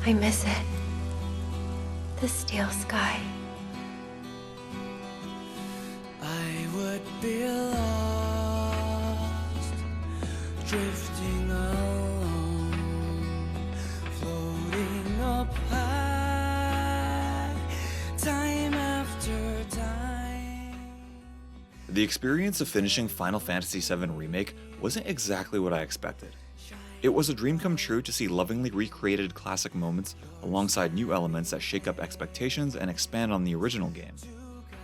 I miss it. The steel sky. I would be lost, drifting alone, floating up high, time after time. The experience of finishing Final Fantasy VII Remake wasn't exactly what I expected. It was a dream come true to see lovingly recreated classic moments alongside new elements that shake up expectations and expand on the original game.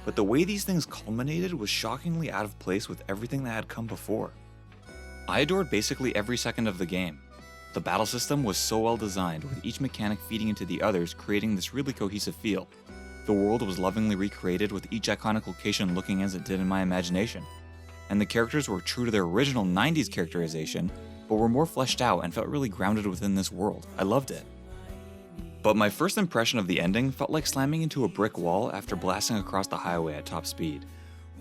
But the way these things culminated was shockingly out of place with everything that had come before. I adored basically every second of the game. The battle system was so well designed, with each mechanic feeding into the others, creating this really cohesive feel. The world was lovingly recreated, with each iconic location looking as it did in my imagination. And the characters were true to their original 90s characterization, but were more fleshed out and felt really grounded within this world. I loved it. But my first impression of the ending felt like slamming into a brick wall after blasting across the highway at top speed.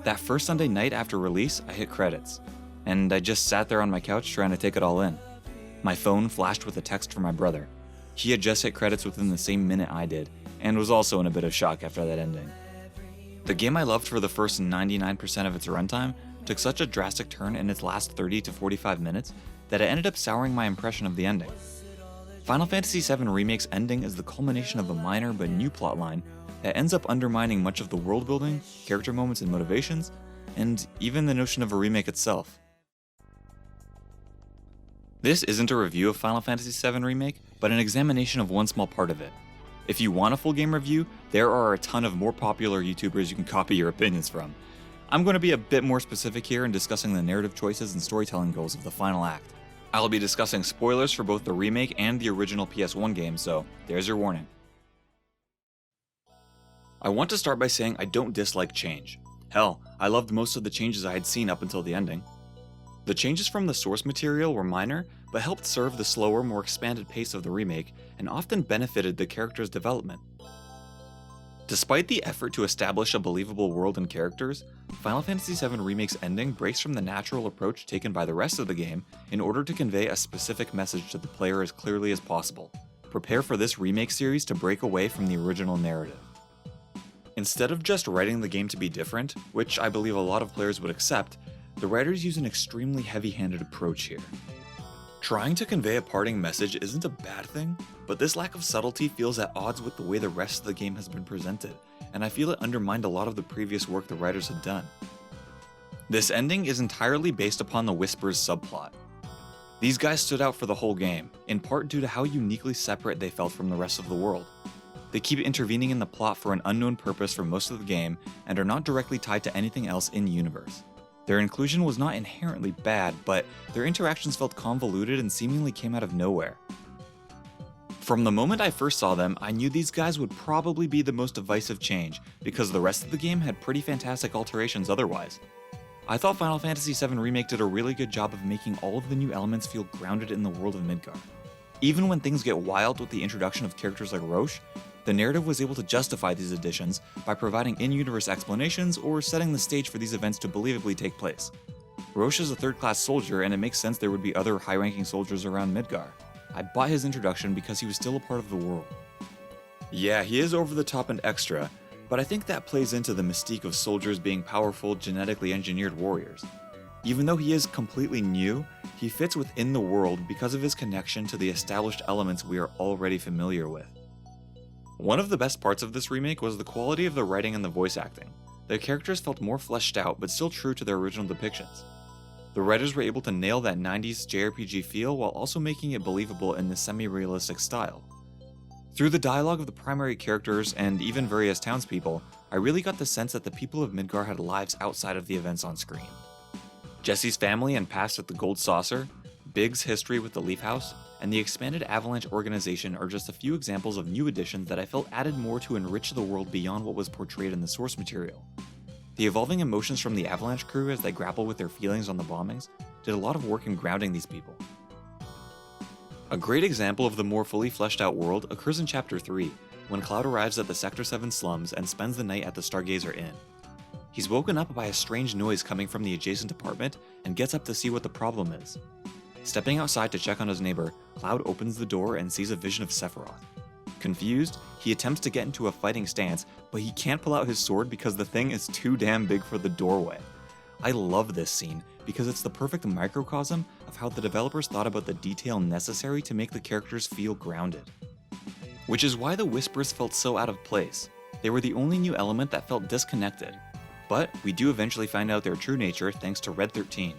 That first Sunday night after release, I hit credits, and I just sat there on my couch trying to take it all in. My phone flashed with a text from my brother. He had just hit credits within the same minute I did, and was also in a bit of shock after that ending. The game I loved for the first 99% of its runtime took such a drastic turn in its last 30 to 45 minutes that it ended up souring my impression of the ending. Final Fantasy VII Remake's ending is the culmination of a minor but new plotline that ends up undermining much of the world building, character moments and motivations, and even the notion of a remake itself. This isn't a review of Final Fantasy VII Remake, but an examination of one small part of it. If you want a full game review, there are a ton of more popular YouTubers you can copy your opinions from. I'm going to be a bit more specific here in discussing the narrative choices and storytelling goals of the final act. I'll be discussing spoilers for both the remake and the original PS1 game, so there's your warning. I want to start by saying I don't dislike change. Hell, I loved most of the changes I had seen up until the ending. The changes from the source material were minor, but helped serve the slower, more expanded pace of the remake, and often benefited the character's development. Despite the effort to establish a believable world and characters, Final Fantasy VII Remake's ending breaks from the natural approach taken by the rest of the game in order to convey a specific message to the player as clearly as possible. Prepare for this remake series to break away from the original narrative. Instead of just writing the game to be different, which I believe a lot of players would accept, the writers use an extremely heavy-handed approach here. Trying to convey a parting message isn't a bad thing, but this lack of subtlety feels at odds with the way the rest of the game has been presented, and I feel it undermined a lot of the previous work the writers had done. This ending is entirely based upon the Whispers subplot. These guys stood out for the whole game, in part due to how uniquely separate they felt from the rest of the world. They keep intervening in the plot for an unknown purpose for most of the game, and are not directly tied to anything else in universe. Their inclusion was not inherently bad, but their interactions felt convoluted and seemingly came out of nowhere. From the moment I first saw them, I knew these guys would probably be the most divisive change, because the rest of the game had pretty fantastic alterations otherwise. I thought Final Fantasy VII Remake did a really good job of making all of the new elements feel grounded in the world of Midgar. Even when things get wild with the introduction of characters like Roche, the narrative was able to justify these additions by providing in-universe explanations or setting the stage for these events to believably take place. Roche is a third-class soldier, and it makes sense there would be other high-ranking soldiers around Midgar. I bought his introduction because he was still a part of the world. Yeah, he is over the top and extra, but I think that plays into the mystique of soldiers being powerful, genetically engineered warriors. Even though he is completely new, he fits within the world because of his connection to the established elements we are already familiar with. One of the best parts of this remake was the quality of the writing and the voice acting. Their characters felt more fleshed out, but still true to their original depictions. The writers were able to nail that 90s JRPG feel while also making it believable in this semi-realistic style. Through the dialogue of the primary characters and even various townspeople, I really got the sense that the people of Midgar had lives outside of the events on screen. Jesse's family and past at the Gold Saucer, Big's history with the Leaf House, and the expanded Avalanche organization are just a few examples of new additions that I felt added more to enrich the world beyond what was portrayed in the source material. The evolving emotions from the Avalanche crew as they grapple with their feelings on the bombings did a lot of work in grounding these people. A great example of the more fully fleshed out world occurs in Chapter 3, when Cloud arrives at the Sector 7 slums and spends the night at the Stargazer Inn. He's woken up by a strange noise coming from the adjacent apartment and gets up to see what the problem is. Stepping outside to check on his neighbor, Cloud opens the door and sees a vision of Sephiroth. Confused, he attempts to get into a fighting stance, but he can't pull out his sword because the thing is too damn big for the doorway. I love this scene because it's the perfect microcosm of how the developers thought about the detail necessary to make the characters feel grounded. Which is why the whispers felt so out of place. They were the only new element that felt disconnected. But we do eventually find out their true nature thanks to Red 13.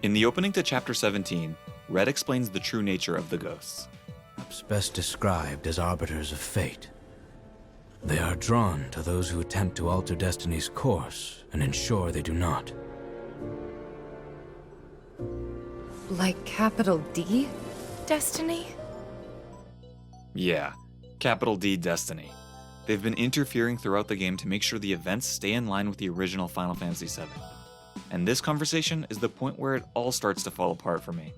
In the opening to Chapter 17, Red explains the true nature of the ghosts. Perhaps best described as arbiters of fate. They are drawn to those who attempt to alter destiny's course and ensure they do not. Like capital D? Destiny? Yeah, capital D Destiny. They've been interfering throughout the game to make sure the events stay in line with the original Final Fantasy VII. And this conversation is the point where it all starts to fall apart for me.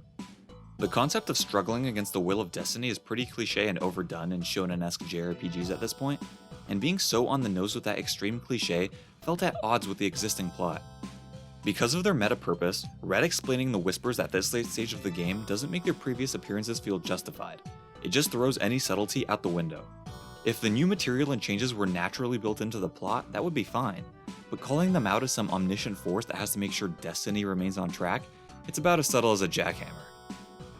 The concept of struggling against the will of destiny is pretty cliche and overdone in shonen-esque JRPGs at this point, and being so on the nose with that extreme cliche felt at odds with the existing plot. Because of their meta purpose, Red explaining the whispers at this late stage of the game doesn't make their previous appearances feel justified. It just throws any subtlety out the window. If the new material and changes were naturally built into the plot, that would be fine, but calling them out as some omniscient force that has to make sure destiny remains on track, it's about as subtle as a jackhammer.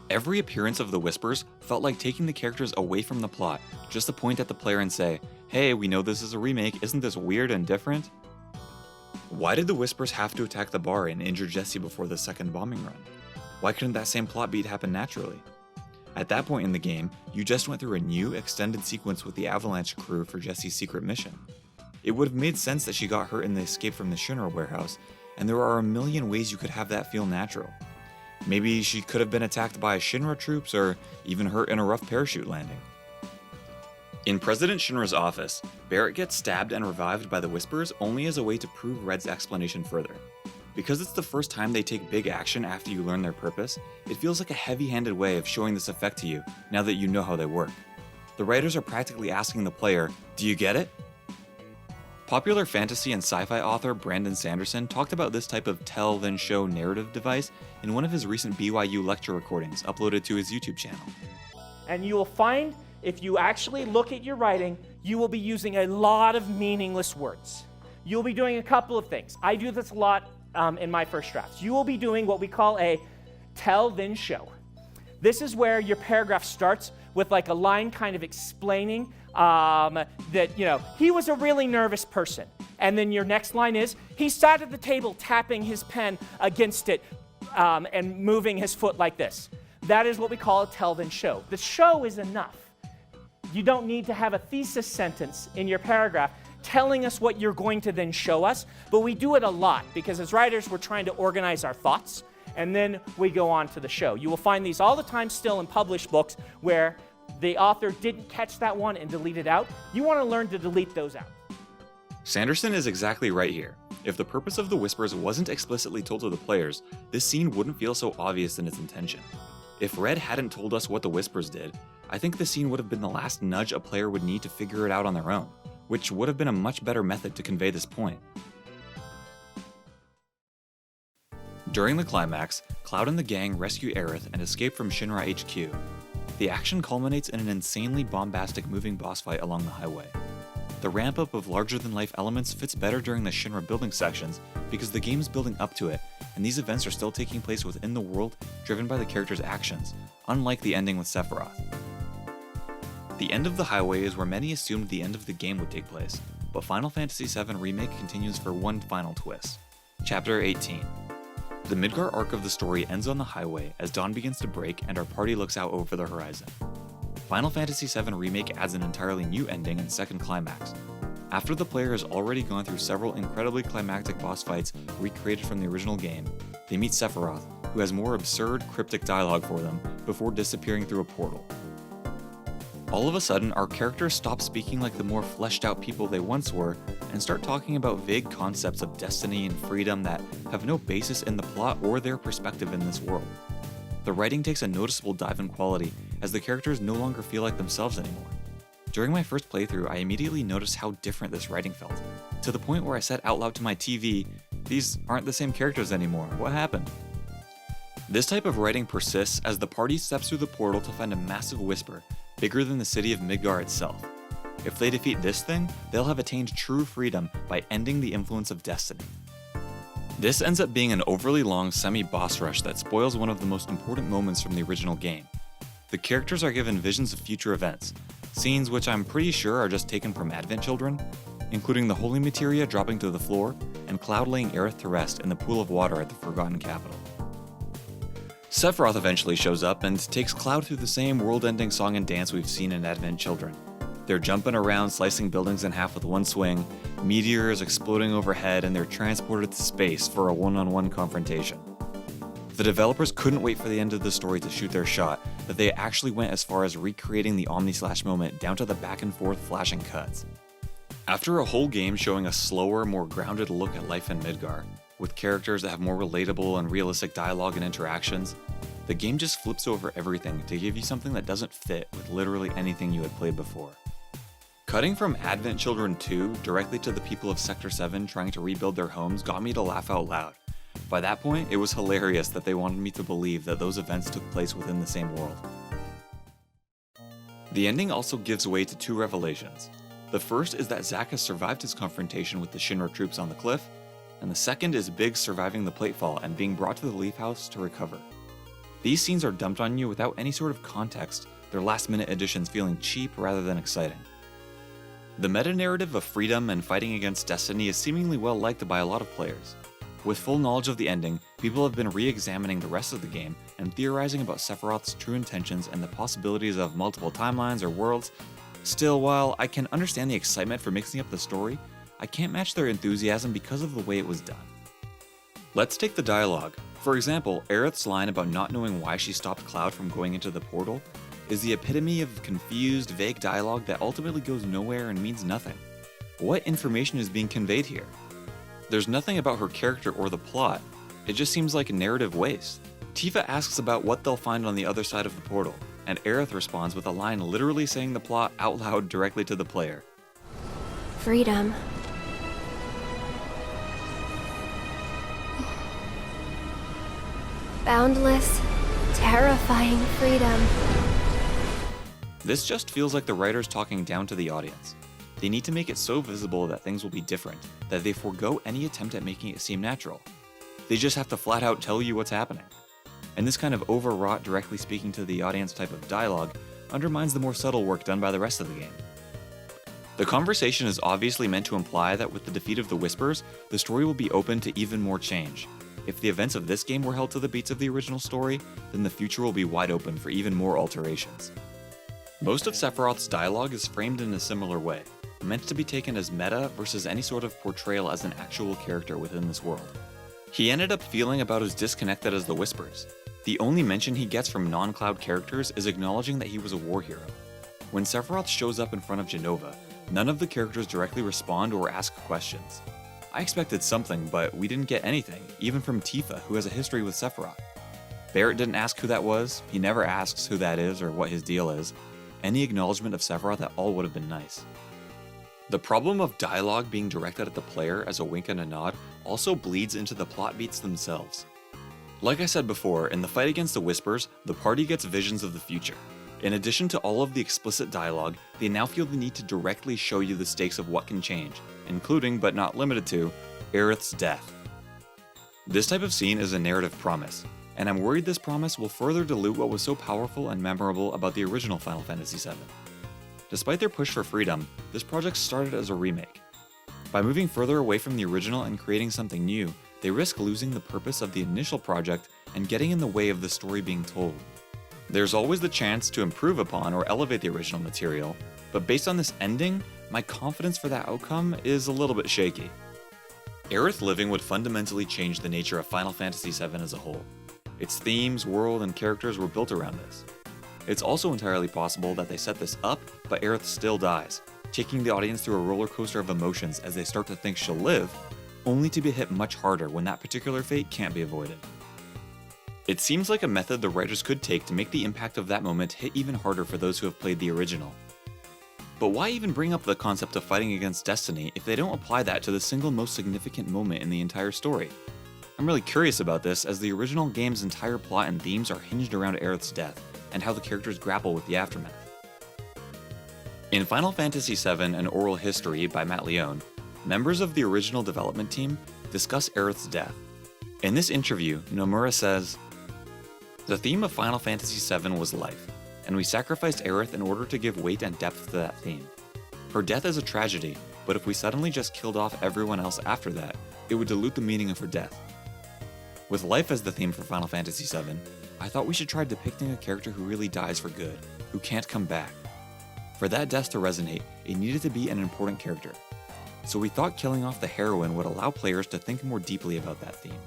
Every appearance of the whispers felt like taking the characters away from the plot, just to point at the player and say, hey, we know this is a remake, isn't this weird and different? Why did the whispers have to attack the bar and injure Jesse before the second bombing run? Why couldn't that same plot beat happen naturally? At that point in the game, you just went through a new, extended sequence with the Avalanche crew for Jesse's secret mission. It would have made sense that she got hurt in the escape from the Shinra warehouse, and there are a million ways you could have that feel natural. Maybe she could have been attacked by Shinra troops, or even hurt in a rough parachute landing. In President Shinra's office, Barrett gets stabbed and revived by the Whispers only as a way to prove Red's explanation further. Because it's the first time they take big action after you learn their purpose, it feels like a heavy-handed way of showing this effect to you now that you know how they work. The writers are practically asking the player, do you get it? Popular fantasy and sci-fi author Brandon Sanderson talked about this type of tell then show narrative device in one of his recent BYU lecture recordings uploaded to his YouTube channel. And you will find, if you actually look at your writing, you will be using a lot of meaningless words. You'll be doing a couple of things. I do this a lot in my first drafts. You will be doing what we call a tell then show. This is where your paragraph starts with like a line kind of explaining that, he was a really nervous person. And then your next line is, he sat at the table tapping his pen against it and moving his foot like this. That is what we call a tell then show. The show is enough. You don't need to have a thesis sentence in your paragraph telling us what you're going to then show us, but we do it a lot because as writers, we're trying to organize our thoughts, and then we go on to the show. You will find these all the time still in published books where the author didn't catch that one and delete it out. You want to learn to delete those out. Sanderson is exactly right here. If the purpose of the Whispers wasn't explicitly told to the players, this scene wouldn't feel so obvious in its intention. If Red hadn't told us what the Whispers did, I think the scene would have been the last nudge a player would need to figure it out on their own, which would have been a much better method to convey this point. During the climax, Cloud and the gang rescue Aerith and escape from Shinra HQ. The action culminates in an insanely bombastic moving boss fight along the highway. The ramp-up of larger-than-life elements fits better during the Shinra building sections because the game is building up to it, and these events are still taking place within the world driven by the character's actions, unlike the ending with Sephiroth. The end of the highway is where many assumed the end of the game would take place, but Final Fantasy VII Remake continues for one final twist. Chapter 18. The Midgar arc of the story ends on the highway as dawn begins to break and our party looks out over the horizon. Final Fantasy VII Remake adds an entirely new ending and second climax. After the player has already gone through several incredibly climactic boss fights recreated from the original game, they meet Sephiroth, who has more absurd, cryptic dialogue for them before disappearing through a portal. All of a sudden, our characters stop speaking like the more fleshed out people they once were and start talking about vague concepts of destiny and freedom that have no basis in the plot or their perspective in this world. The writing takes a noticeable dive in quality as the characters no longer feel like themselves anymore. During my first playthrough, I immediately noticed how different this writing felt, to the point where I said out loud to my TV, "These aren't the same characters anymore, what happened?" This type of writing persists as the party steps through the portal to find a massive whisper, bigger than the city of Midgar itself. If they defeat this thing, they'll have attained true freedom by ending the influence of destiny. This ends up being an overly long semi-boss rush that spoils one of the most important moments from the original game. The characters are given visions of future events, scenes which I'm pretty sure are just taken from Advent Children, including the holy materia dropping to the floor and Cloud laying Aerith to rest in the pool of water at the Forgotten Capital. Sephiroth eventually shows up and takes Cloud through the same world-ending song and dance we've seen in Advent Children. They're jumping around, slicing buildings in half with one swing, meteors exploding overhead, and they're transported to space for a one-on-one confrontation. The developers couldn't wait for the end of the story to shoot their shot, but they actually went as far as recreating the Omnislash moment down to the back and forth flashing cuts. After a whole game showing a slower, more grounded look at life in Midgar, with characters that have more relatable and realistic dialogue and interactions, the game just flips over everything to give you something that doesn't fit with literally anything you had played before. Cutting from Advent Children 2 directly to the people of Sector 7 trying to rebuild their homes got me to laugh out loud. By that point, it was hilarious that they wanted me to believe that those events took place within the same world. The ending also gives way to two revelations. The first is that Zack has survived his confrontation with the Shinra troops on the cliff, and the second is Biggs surviving the platefall and being brought to the Leaf House to recover. These scenes are dumped on you without any sort of context, their last-minute additions feeling cheap rather than exciting. The meta-narrative of freedom and fighting against destiny is seemingly well liked by a lot of players. With full knowledge of the ending, people have been re-examining the rest of the game and theorizing about Sephiroth's true intentions and the possibilities of multiple timelines or worlds. Still, while I can understand the excitement for mixing up the story, I can't match their enthusiasm because of the way it was done. Let's take the dialogue. For example, Aerith's line about not knowing why she stopped Cloud from going into the portal is the epitome of confused, vague dialogue that ultimately goes nowhere and means nothing. What information is being conveyed here? There's nothing about her character or the plot. It just seems like narrative waste. Tifa asks about what they'll find on the other side of the portal, and Aerith responds with a line literally saying the plot out loud directly to the player. Freedom. Boundless, terrifying freedom. This just feels like the writers talking down to the audience. They need to make it so visible that things will be different, that they forego any attempt at making it seem natural. They just have to flat out tell you what's happening. And this kind of overwrought, directly speaking to the audience type of dialogue undermines the more subtle work done by the rest of the game. The conversation is obviously meant to imply that with the defeat of the Whispers, the story will be open to even more change. If the events of this game were held to the beats of the original story, then the future will be wide open for even more alterations. Most of Sephiroth's dialogue is framed in a similar way, meant to be taken as meta versus any sort of portrayal as an actual character within this world. He ended up feeling about as disconnected as the Whispers. The only mention he gets from non-Cloud characters is acknowledging that he was a war hero. When Sephiroth shows up in front of Jenova, none of the characters directly respond or ask questions. I expected something, but we didn't get anything, even from Tifa, who has a history with Sephiroth. Barrett didn't ask who that was, he never asks who that is or what his deal is. Any acknowledgement of Sephiroth at all would have been nice. The problem of dialogue being directed at the player as a wink and a nod also bleeds into the plot beats themselves. Like I said before, in the fight against the Whispers, the party gets visions of the future. In addition to all of the explicit dialogue, they now feel the need to directly show you the stakes of what can change, including, but not limited to, Aerith's death. This type of scene is a narrative promise, and I'm worried this promise will further dilute what was so powerful and memorable about the original Final Fantasy VII. Despite their push for freedom, this project started as a remake. By moving further away from the original and creating something new, they risk losing the purpose of the initial project and getting in the way of the story being told. There's always the chance to improve upon or elevate the original material, but based on this ending, my confidence for that outcome is a little bit shaky. Aerith living would fundamentally change the nature of Final Fantasy VII as a whole. Its themes, world, and characters were built around this. It's also entirely possible that they set this up, but Aerith still dies, taking the audience through a roller coaster of emotions as they start to think she'll live, only to be hit much harder when that particular fate can't be avoided. It seems like a method the writers could take to make the impact of that moment hit even harder for those who have played the original. But why even bring up the concept of fighting against destiny if they don't apply that to the single most significant moment in the entire story? I'm really curious about this, as the original game's entire plot and themes are hinged around Aerith's death, and how the characters grapple with the aftermath. In Final Fantasy VII An Oral History by Matt Leone, members of the original development team discuss Aerith's death. In this interview, Nomura says, "The theme of Final Fantasy VII was life, and we sacrificed Aerith in order to give weight and depth to that theme. Her death is a tragedy, but if we suddenly just killed off everyone else after that, it would dilute the meaning of her death. With life as the theme for Final Fantasy VII, I thought we should try depicting a character who really dies for good, who can't come back. For that death to resonate, it needed to be an important character. So we thought killing off the heroine would allow players to think more deeply about that theme."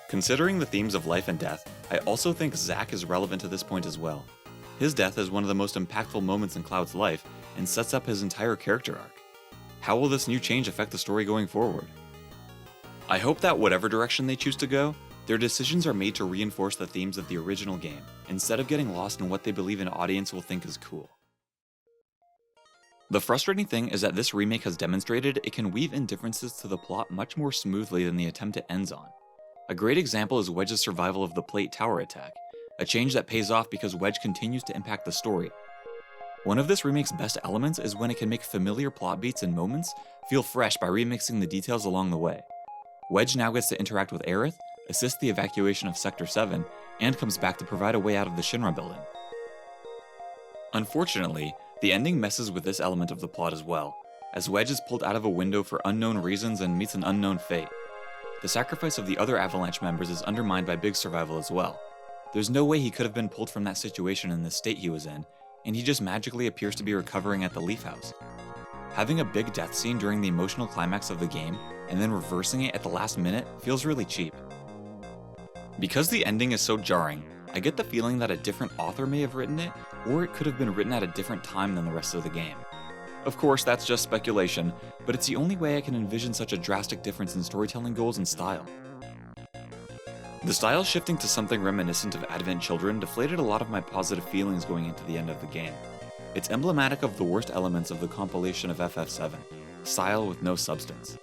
Considering the themes of life and death, I also think Zack is relevant to this point as well. His death is one of the most impactful moments in Cloud's life and sets up his entire character arc. How will this new change affect the story going forward? I hope that whatever direction they choose to go, their decisions are made to reinforce the themes of the original game, instead of getting lost in what they believe an audience will think is cool. The frustrating thing is that this remake has demonstrated it can weave in differences to the plot much more smoothly than the attempt it ends on. A great example is Wedge's survival of the plate tower attack, a change that pays off because Wedge continues to impact the story. One of this remake's best elements is when it can make familiar plot beats and moments feel fresh by remixing the details along the way. Wedge now gets to interact with Aerith, assist the evacuation of Sector 7, and comes back to provide a way out of the Shinra building. Unfortunately, the ending messes with this element of the plot as well, as Wedge is pulled out of a window for unknown reasons and meets an unknown fate. The sacrifice of the other Avalanche members is undermined by Big's survival as well. There's no way he could have been pulled from that situation in the state he was in, and he just magically appears to be recovering at the Leaf House. Having a big death scene during the emotional climax of the game, and then reversing it at the last minute feels really cheap. Because the ending is so jarring, I get the feeling that a different author may have written it, or it could have been written at a different time than the rest of the game. Of course, that's just speculation, but it's the only way I can envision such a drastic difference in storytelling goals and style. The style shifting to something reminiscent of Advent Children deflated a lot of my positive feelings going into the end of the game. It's emblematic of the worst elements of the compilation of FF7, style with no substance.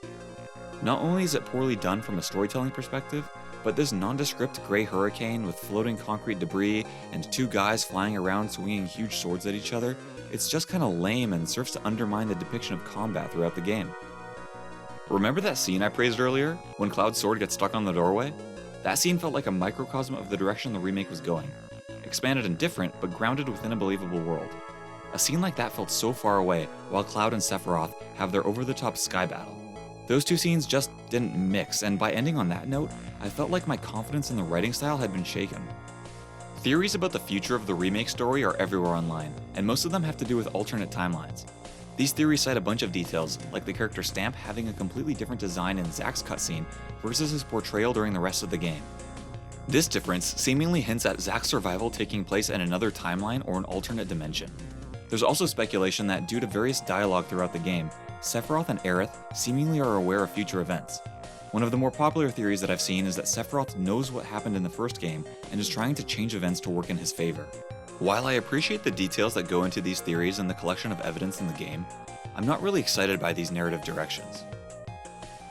Not only is it poorly done from a storytelling perspective, but this nondescript gray hurricane with floating concrete debris and two guys flying around swinging huge swords at each other, it's just kinda lame and serves to undermine the depiction of combat throughout the game. Remember that scene I praised earlier, when Cloud's sword gets stuck on the doorway? That scene felt like a microcosm of the direction the remake was going. Expanded and different, but grounded within a believable world. A scene like that felt so far away, while Cloud and Sephiroth have their over-the-top sky battle. Those two scenes just didn't mix, and by ending on that note, I felt like my confidence in the writing style had been shaken. Theories about the future of the remake story are everywhere online, and most of them have to do with alternate timelines. These theories cite a bunch of details, like the character Stamp having a completely different design in Zack's cutscene versus his portrayal during the rest of the game. This difference seemingly hints at Zack's survival taking place in another timeline or an alternate dimension. There's also speculation that due to various dialogue throughout the game, Sephiroth and Aerith seemingly are aware of future events. One of the more popular theories that I've seen is that Sephiroth knows what happened in the first game and is trying to change events to work in his favor. While I appreciate the details that go into these theories and the collection of evidence in the game, I'm not really excited by these narrative directions.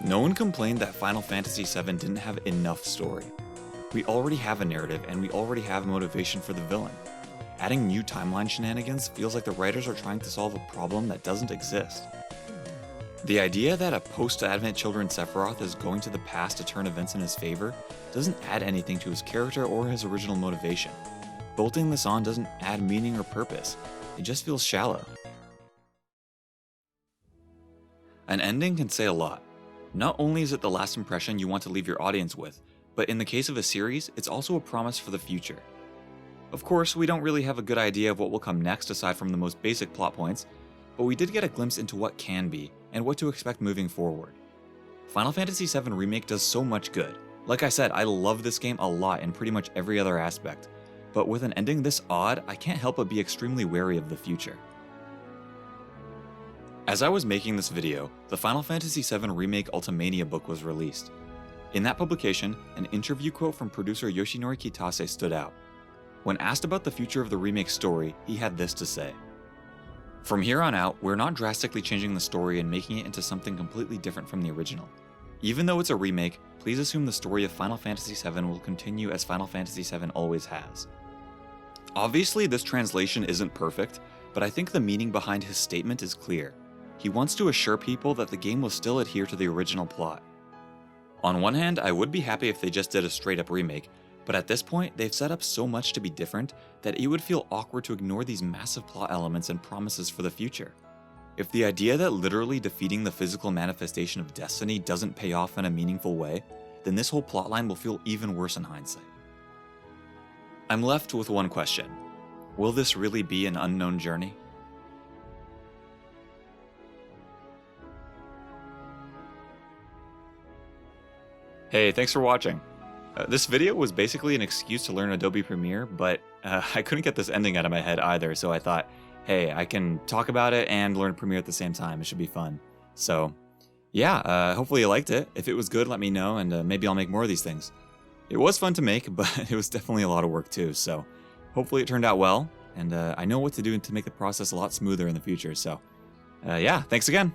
No one complained that Final Fantasy VII didn't have enough story. We already have a narrative and we already have motivation for the villain. Adding new timeline shenanigans feels like the writers are trying to solve a problem that doesn't exist. The idea that a post-Advent Children Sephiroth is going to the past to turn events in his favor doesn't add anything to his character or his original motivation. Bolting this on doesn't add meaning or purpose, it just feels shallow. An ending can say a lot. Not only is it the last impression you want to leave your audience with, but in the case of a series, it's also a promise for the future. Of course, we don't really have a good idea of what will come next aside from the most basic plot points, but we did get a glimpse into what can be, and what to expect moving forward. Final Fantasy VII Remake does so much good. Like I said, I love this game a lot in pretty much every other aspect, but with an ending this odd, I can't help but be extremely wary of the future. As I was making this video, the Final Fantasy VII Remake Ultimania book was released. In that publication, an interview quote from producer Yoshinori Kitase stood out. When asked about the future of the remake story, he had this to say. "From here on out, we're not drastically changing the story and making it into something completely different from the original. Even though it's a remake, please assume the story of Final Fantasy VII will continue as Final Fantasy VII always has." Obviously, this translation isn't perfect, but I think the meaning behind his statement is clear. He wants to assure people that the game will still adhere to the original plot. On one hand, I would be happy if they just did a straight-up remake, but at this point, they've set up so much to be different that it would feel awkward to ignore these massive plot elements and promises for the future. If the idea that literally defeating the physical manifestation of destiny doesn't pay off in a meaningful way, then this whole plotline will feel even worse in hindsight. I'm left with one question. Will this really be an unknown journey? Hey, thanks for watching. This video was basically an excuse to learn Adobe Premiere, but I couldn't get this ending out of my head either, so I thought, hey, I can talk about it and learn Premiere at the same time. It should be fun. So, yeah, hopefully you liked it. If it was good, let me know, and maybe I'll make more of these things. It was fun to make, but it was definitely a lot of work too, so hopefully it turned out well, and I know what to do to make the process a lot smoother in the future, so yeah, thanks again.